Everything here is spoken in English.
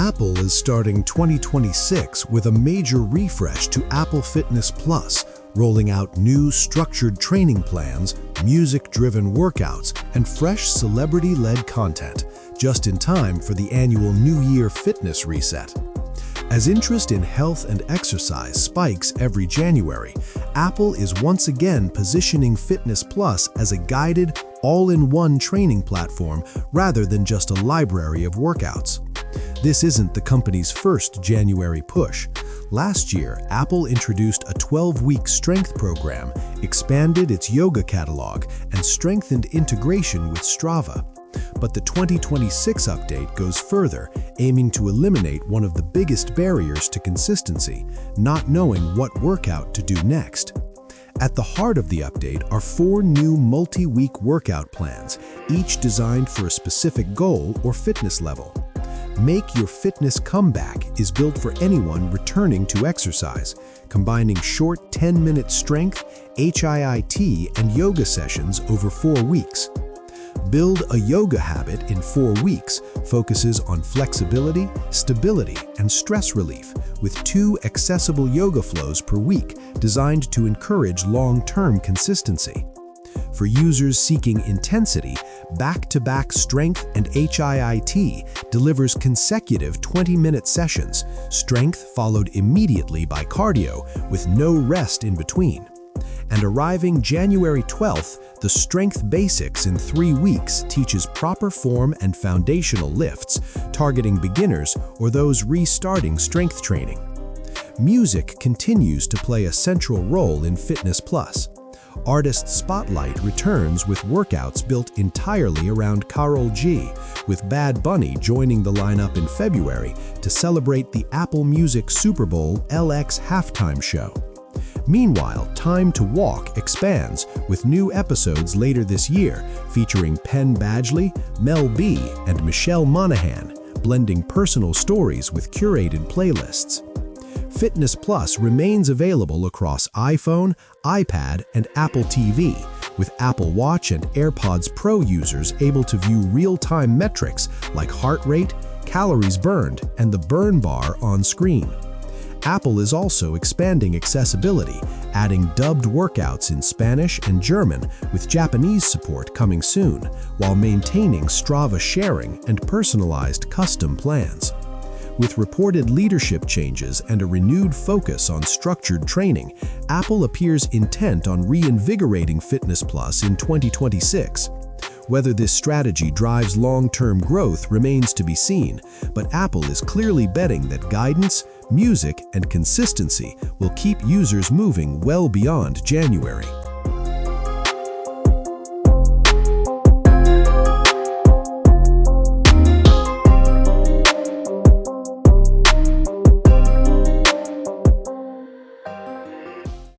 Apple is starting 2026 with a major refresh to Apple Fitness Plus, rolling out new structured training plans, music-driven workouts, and fresh celebrity-led content, just in time for the annual New Year fitness reset. As interest in health and exercise spikes every January, Apple is once again positioning Fitness Plus as a guided, all-in-one training platform rather than just a library of workouts. This isn't the company's first January push. Last year, Apple introduced a 12-week strength program, expanded its yoga catalog, and strengthened integration with Strava. But the 2026 update goes further, aiming to eliminate one of the biggest barriers to consistency, not knowing what workout to do next. At the heart of the update are 4 new multi-week workout plans, each designed for a specific goal or fitness level. Make Your Fitness Comeback is built for anyone returning to exercise, combining short 10-minute strength, HIIT, and yoga sessions over 4 weeks. Build a Yoga Habit in 4 weeks focuses on flexibility, stability, and stress relief, with 2 accessible yoga flows per week designed to encourage long-term consistency. For users seeking intensity, Back-to-Back Strength and HIIT delivers consecutive 20-minute sessions, strength followed immediately by cardio with no rest in between. And arriving January 12th, the Strength Basics in 3 weeks teaches proper form and foundational lifts, targeting beginners or those restarting strength training. Music continues to play a central role in Fitness Plus. Artist Spotlight returns with workouts built entirely around KAROL G, with Bad Bunny joining the lineup in February to celebrate the Apple Music Super Bowl LX halftime show. Meanwhile, Time to Walk expands with new episodes later this year featuring Penn Badgley, Mel B, and Michelle Monaghan, blending personal stories with curated playlists. Fitness Plus remains available across iPhone, iPad, and Apple TV, with Apple Watch and AirPods Pro users able to view real-time metrics like heart rate, calories burned, and the burn bar on screen. Apple is also expanding accessibility, adding dubbed workouts in Spanish and German with Japanese support coming soon, while maintaining Strava sharing and personalized custom plans. With reported leadership changes and a renewed focus on structured training, Apple appears intent on reinvigorating Fitness Plus in 2026. Whether this strategy drives long-term growth remains to be seen, but Apple is clearly betting that guidance, music, and consistency will keep users moving well beyond January.